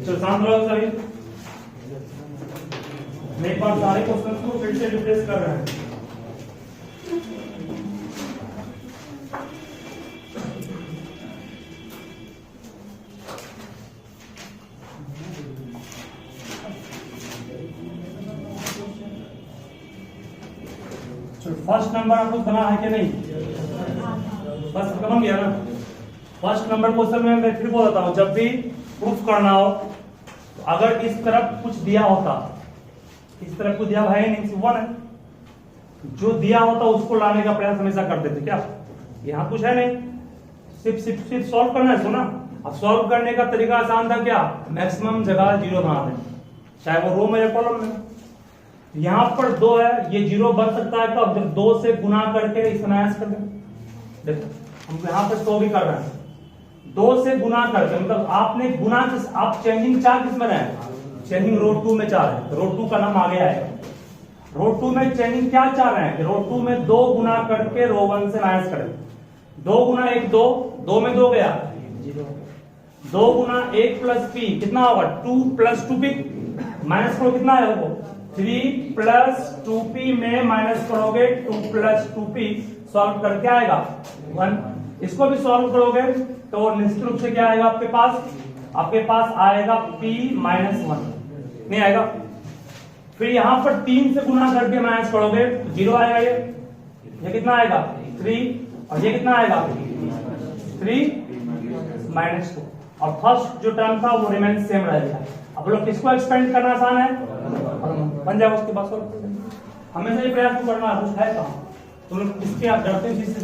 चलो शांत रहो सभी। मैं एक बार सारे क्वेश्चन को फिर से रिप्लेस कर रहे हैं। फर्स्ट नंबर आपको बना है कि नहीं? बस खत्म किया ना। फर्स्ट नंबर क्वेश्चन में मैं फिर बोलता हूं, जब भी प्रूफ करना हो तो अगर इस तरफ कुछ दिया होता, इस तरफ कुछ दिया है नहीं, सिर्फ वन है, जो दिया होता उसको लाने का प्रयास हमेशा करते थे। क्या यहाँ कुछ है नहीं, सिर्फ सॉल्व करना है इसको ना। अब सॉल्व करने का तरीका आसान था, क्या मैक्सिमम जगह जीरो बना दें, चाहे वो रो में या कॉलम में। यहाँ पर 2 है, ये जीरो बन सकता है कब? जब 2 से गुना करके इस अनायास कर दें। देखो हम यहाँ पर 100 भी कर रहे हैं, 2 से गुना करके, मतलब आपने गुना किस, आप चेंजिंग 4 किस में रहे? चेंजिंग रो 2 में 4 है, रो 2 का नाम आगे आएगा। रो 2 में चेंजिंग क्या चाह रहे हैं? रो 2 में 2 गुना करके रो 1 से अनायास करें। 2 गुना 1 2, 2 में 2 गया 2 गुना 1 प्लस पी कितना होगा? 2 प्लस 2p, माइनस करो कितना है वो? 3 प्लस 2p में माइनस करोगे 2 प्लस 2p, सॉल्व करके आएगा 1। इसको भी सॉल्व करोगे तो निश्चित रूप से क्या आएगा आपके पास? आपके पास आएगा p माइनस 1, नहीं आएगा। फिर यहां पर 3 से गुना करके माइनस करोगे, 0 आएगा। ये कितना आएगा? 3, और ये कितना आएगा? 3 माइनस 2, और फर्स्ट जो टर्म था वो रिमेन सेम रहेगा। अब लोग किसको एक्सपेंड करना आसान है, बन जाएगा उसके बाद सॉल्व कर देंगे। हमेशा ये प्रयास तो करना है, कुछ है कहाँ तो लोग इसके आप डरते हैं चीज से।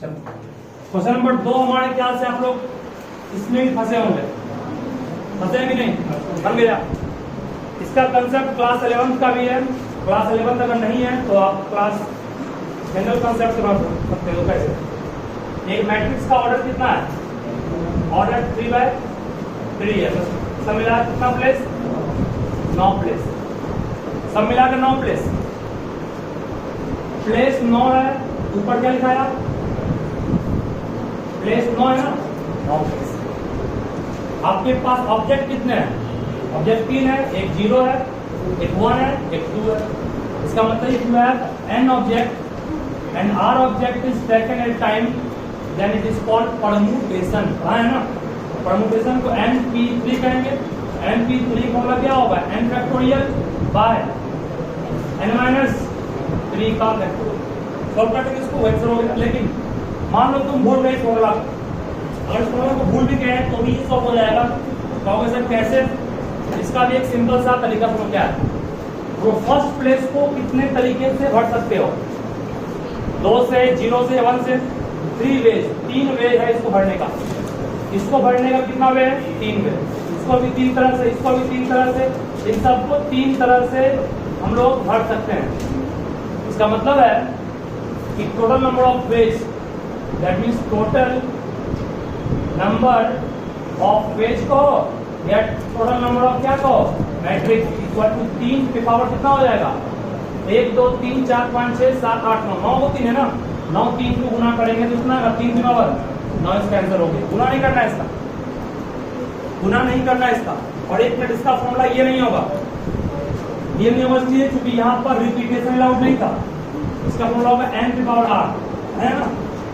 चलो क्वेश्चन नंबर 2 हमारे ख्याल से आप लोग इसमें भी फंसे होंगे, फंसे भी नहीं बन गया। इसका कंसेप्ट क्लास 11th का भी है, क्लास 11th अगर नहीं है तो आप क्लास जनरल कंसेप्ट समझ सकते हो। कैसे? एक मैट्रिक्स का ऑर्डर कितना है? ऑर्डर 3/3 है। सब मिला कितना प्लेस? 9 प्लेस। सब मिलाकर 9 प्लेस। प्लेस 9 है, ऊपर क्या लिखा है? प्लेस 9 है ना, 9 प्लेस। आपके पास ऑब्जेक्ट कितने हैं? ऑब्जेक्ट 3 है, एक 0 है, एक 1 है, एक 2 है। इसका मतलब if you have n object and r object is taken at time then it is called permutation। कहा है ना, परमुटेशन को np3 कहेंगे। np3 का मतलब क्या होगा? n factorial by n minus 3 का फैक्टोरियल। सॉल्व करके इसको वैसे हो गया। लेकिन मान लो तुम भूल गए फॉर्मूला, अगर इस फॉर्मूला को भूल भी गए तो भी सॉल्व हो जाएगा। कहोगे सर कैसे? इसका भी एक सिंपल सा तरीका समझ क्या है। वो फर्स्ट प्लेस को कितने तरीके से भर सकते हो? 2 से, 0 से, 1 से, 3 वेज, 3 वेज है इसको भरने का। इसको भरने का कितना वे है? 3 वे। इसको भी 3 तरह से, इसको भी 3 तरह से, इन सबको 3 तरह से हम लोग भर सकते हैं। इसका मतलब है कि total number of ways, that means total number of ways को या टोटल नंबर ऑफ क्या को? मैट्रिक्स इक्वल टू 3 के पावर कितना हो जाएगा? 1 2 3 4 5 6 7 8 9, 9 को 3 है ना, 9 3 को गुना करेंगे तो कितना होगा? 3 3 9, इसका आंसर हो गया। गुना नहीं करना है इसका, गुना नहीं करना है इसका। और एक मिनट, इसका फॉर्मूला ये नहीं होगा, ये नहीं होगा इसलिए क्योंकि यहाँ पर रिपीटेशन अलाउड नहीं था। इसका फॉर्मूला होगा n की पावर r, है ना,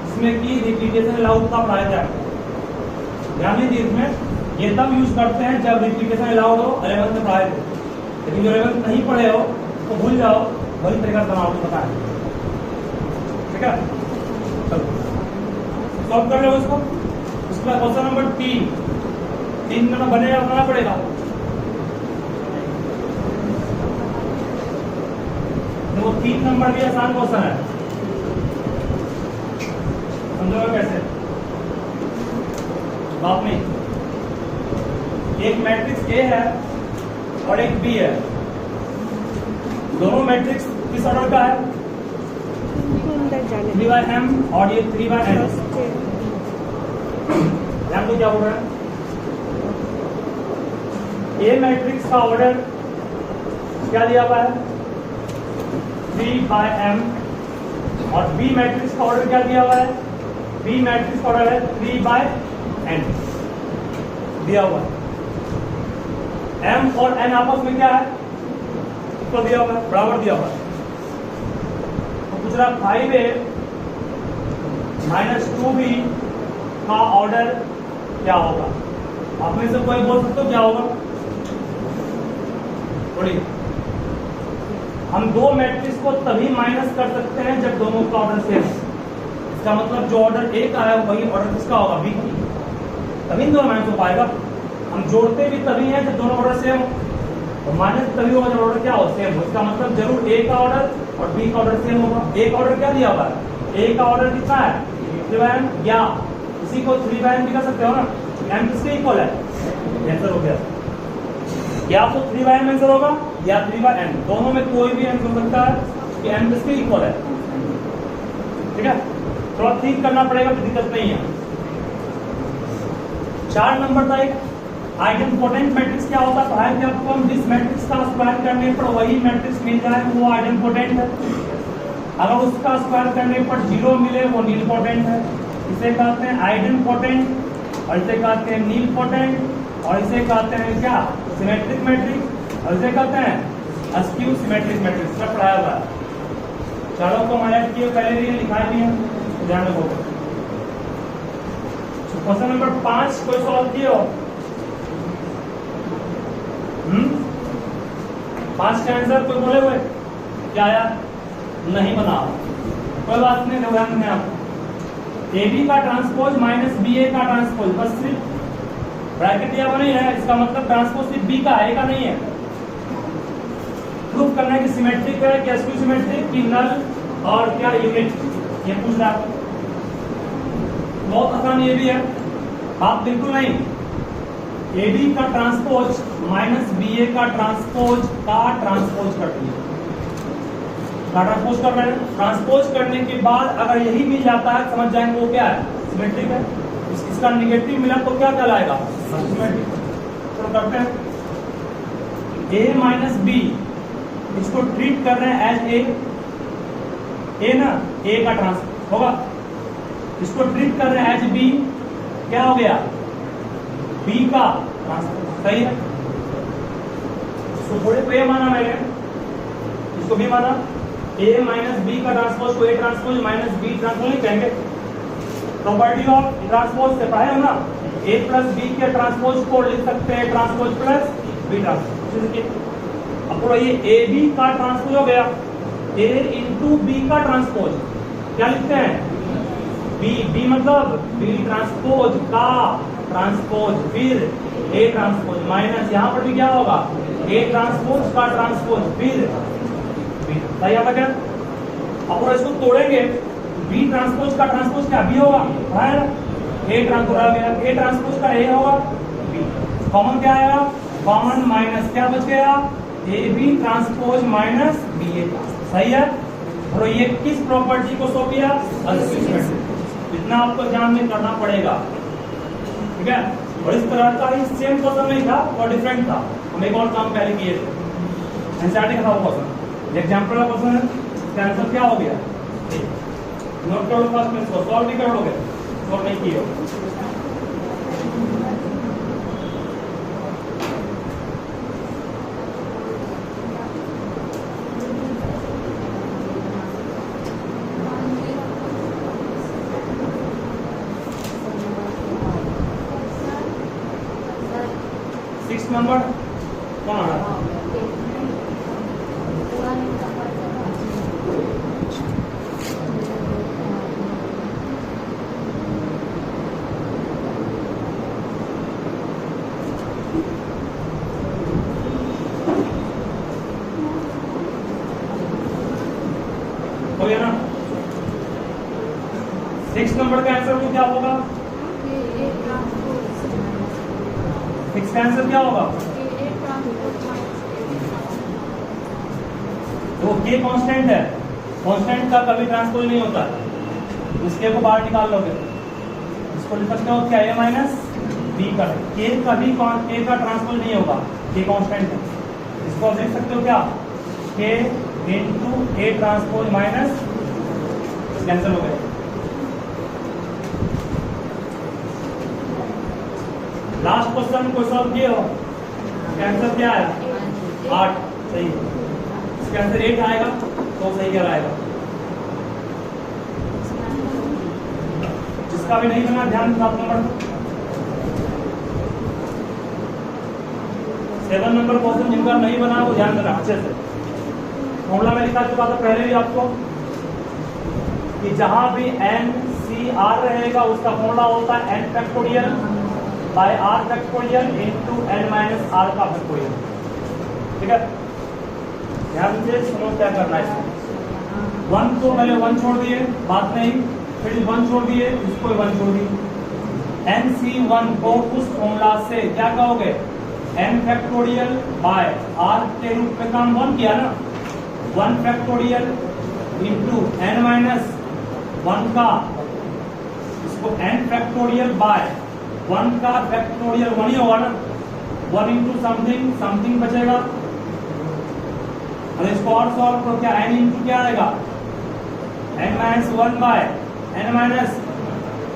इसमें की रिपीटेशन अलाउड का पढ़ाया जाएगा। ध्यान दीजिए, इसमें ये तब यूज करते हैं जब रिपीटेशन अलाउड हो, 11th में पढ़ाए थे। लेकिन जो 11th नहीं पढ़े हो तो भूल जाओ, वही तरीका बनाओ पता है। ठीक है, चलो सॉल्व कर लो इसको। उसके बाद क्वेश्चन नंबर 3 में बनेगा, बनाना पड़ेगा। तो 3 नंबर भी आसान क्वेश्चन है, समझोगे कैसे? बात नहीं, एक मैट्रिक्स A है और एक B है। दोनों मैट्रिक्स किस ऑर्डर का है? 3/m और ये 3/n। ध्यान को क्या बोल रहा है? A मैट्रिक्स का ऑर्डर क्या दिया हुआ है? 3/m। और B मैट्रिक्स का ऑर्डर क्या दिया हुआ है? B मैट्रिक्स का ऑर्डर है 3/n। दिया हुआ है, m और n आपस में क्या है, तो दिया हुआ है, बराबर दिया हुआ है। तो पूछ रहा 5a माइनस 2b का ऑर्डर क्या होगा। आप में से कोई बोल सकते हो क्या होगा? थोड़ी हम दो मैट्रिक्स को तभी माइनस कर सकते हैं जब दोनों का ऑर्डर सेम है। इसका मतलब जो ऑर्डर ए का है वही ऑर्डर किसका होगा, बी का, तभी दोनों माइनस हो पाएगा। हम जोड़ते भी तभी हैं जब दोनों ऑर्डर सेम हो, तो माइनस तभी होगा जब ऑर्डर क्या हो, सेम हो। इसका मतलब जरूर ए का ऑर्डर और बी का ऑर्डर सेम होगा। ए का ऑर्डर क्या दिया हुआ है, ए का ऑर्डर कितना है 3/n, या इसी को 3/n भी कर सकते हो ना, m किसके इक्वल है, आंसर हो गया। या तो 3/n आंसर होगा या 3/n, दोनों में कोई भी आंसर हो सकता है कि m किसके इक्वल है। ठीक है, थोड़ा ठीक करना पड़ेगा, कोई दिक्कत नहीं है। 4 नंबर था एक आइडेंपोटेंट मैट्रिक्स क्या होता है, पढ़ाया कि आपको हम जिस मैट्रिक्स का स्क्वायर करने पर वही मैट्रिक्स मिल जाए वो आइडेंपोटेंट है, अगर उसका स्क्वायर करने पर 0 मिले वो नीलपोटेंट है। इसे कहते हैं आइडेंपोटेंट, और इसे कहते हैं नीलपोटेंट, और इसे कहते हैं क्या, सिमेट्रिक मैट्रिक्स, और इसे कहते हैं अस्क्यू सिमेट्रिक मैट्रिक्स। सब पढ़ाया हुआ है, चारों को हाईलाइट किए पहले भी, लिखाए भी हैं, ध्यान रखो। क्वेश्चन नंबर 5 कोई सॉल्व किए हो? 5 का आंसर कोई बोले हुए क्या आया, नहीं बना, कोई बात नहीं, ध्यान दें आप। ए बी का ट्रांसपोज माइनस बी ए का ट्रांसपोज, बस सिर्फ ब्रैकेट दिया हुआ नहीं है, इसका मतलब ट्रांसपोज सिर्फ बी का है, ए का नहीं है। प्रूफ करना है कि सिमेट्रिक है, क्या स्क्यू सिमेट्रिक, कि नल और क्या यूनिट, ये पूछ रहा है। बहुत आसान ये भी है, आप बिल्कुल नहीं। ए बी का ट्रांसपोज माइनस बी ए का ट्रांसपोज करती है, ट्रांसपोज कर रहे हैं। ट्रांसपोज करने के बाद अगर यही मिल जाता है, समझ जाएंगे वो क्या है, सिमेट्रिक है। इसका निगेटिव मिला तो क्या कहलाएगा, सिमेट्रिक। तो करते हैं a माइनस बी, इसको ट्रीट कर रहे हैं एज ए ना, ए का ट्रांसपोज होगा, इसको ट्रीट कर रहे हैं एज बी, क्या हो गया, बी का ट्रांसपोज, सही है। इसको थोड़े पे माना मैंने, इसको भी माना, a माइनस बी का ट्रांसपोज को A transpose minus B transpose नहीं कहेंगे। प्रॉपर्टी ऑफ ट्रांसपोज से पढ़े हो ना, a प्लस बी के ट्रांसपोज को लिख सकते हैं ट्रांसपोज प्लस बी ट्रांसपोज। अब पूरा ये ए बी का ट्रांसपोज हो गया, a इंटू बी का ट्रांसपोज क्या लिखते हैं, बी मतलब बी ट्रांसपोज का ट्रांसपोज, फिर ए ट्रांसपोज माइनस, यहाँ पर भी क्या होगा, ए ट्रांसपोज का ट्रांसपोज, फिर सही है क्या। अब इसको तोड़ेंगे, बी ट्रांसपोज का ट्रांसपोज क्या बी होगा, ए ट्रांसपोज आ गया, ए ट्रांसपोज का ए होगा बी, कॉमन क्या आएगा, कॉमन माइनस क्या बच गया, A B transpose minus B A, सही है। और ये किस प्रॉपर्टी को शो किया, इतना आपको ध्यान में करना पड़ेगा, ठीक है। और इस तरह का ही सेम क्वेश्चन नहीं था और डिफरेंट था, हम एक और काम पहले किए थे, एनसीईआरटी का था वो क्वेश्चन, एग्जाम्पल का क्वेश्चन है, इसका आंसर क्या हो गया, नोट कर लो पास में, इसको सॉल्व नहीं करोगे, सॉल्व नहीं किए हो। नंबर कौन आ रहा है, हो गया ना। 6 नंबर का आंसर तो क्या होगा, 6 का आंसर क्या होगा, तो के कांस्टेंट है, कांस्टेंट का कभी ट्रांसपोज नहीं होता, इसके को बाहर निकाल लोगे, इसको लिख सकते हो क्या, ए माइनस बी का, के कभी के का ट्रांसपोज नहीं होगा, के कांस्टेंट है, इसको आप लिख सकते हो क्या, के इंटू ए ट्रांसपोज माइनस, कैंसिल हो गया। लास्ट क्वेश्चन को सॉल्व किए हो, इसका आंसर क्या आया? 8, सही है। इसका आंसर 8 आएगा तो सही क्या आएगा? जिसका भी नहीं बना ध्यान 7 नंबर 7 नंबर क्वेश्चन जिनका नहीं बना वो ध्यान देना अच्छे से। फॉर्मूला में लिखा चुका था पहले भी आपको कि जहां भी n c r रहेगा उसका फॉर्मूला होता है n factorial by r factorial into n minus r का फैक्टोरियल। ठीक है, ध्यान से सुनो क्या करना है इसमें। 1 को पहले 1 छोड़ दिए, बात नहीं, फिर 1 छोड़ दिए, इसको 1 छोड़ दिए। nc1 को उस फॉर्मूला से क्या कहोगे? n फैक्टोरियल बाय r के रूप में काम 1 किया ना, 1 फैक्टोरियल इंटू n माइनस 1 का, इसको n फैक्टोरियल बाय 1 का फैक्टोरियल 1 ही होगा ना, 1 इंटू समथिंग, समथिंग बचेगा। अरे इसको और सॉल्व करो, क्या n इंटू क्या आएगा? n minus 1 by n minus,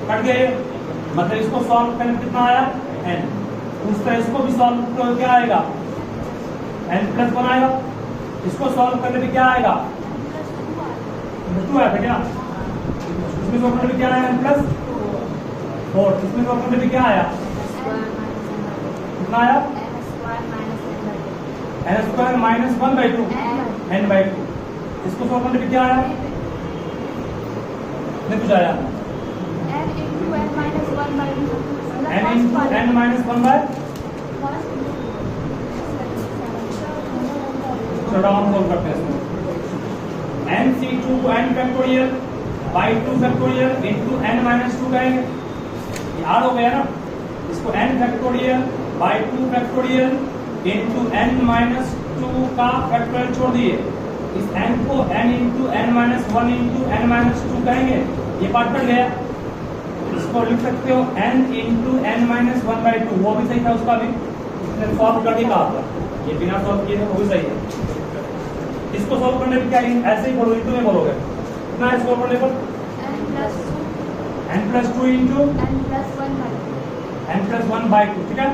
cut गए, मतलब इसको सॉल्व करने कितना आया? n। उस तरह इसको भी सॉल्व करो, क्या आएगा? n प्लस 1 आएगा। इसको सॉल्व करने पे क्या आएगा? 2 आया था क्या? इसमें सॉल्व करने पे क्या आया? n plus 4। इसमें सॉल्व करने पे क्या आया? कितना आया? n square minus 1/2 n/2। इसको सॉल्व करने पे क्या आया? नहीं कुछ आया? n into n minus 1/2 n into n minus 1/, छोटा हम सॉल्व करते हैं इसमें। nc2 को n factorial by 2 factorial into n minus 2 कहेंगे, याद हो गया ना। इसको n factorial by 2 factorial into n minus 2 का फैक्टोरियल छोड़ दिए, इस n को n into n minus 1 into n minus 2 कहेंगे, ये पार्ट कट गया। इसको लिख सकते हो n इंटू n माइनस 1/2, वो भी सही था, उसका भी इसने सॉल्व करके कहा था, ये बिना सॉल्व किए वो भी सही है। इसको सॉल्व करने पे क्या, ऐसे ही बोलो, इंटू में बोलोगे, कितना है सॉल्व करने पर? n plus 2 into n plus 1/2 n plus 1/2, ठीक है।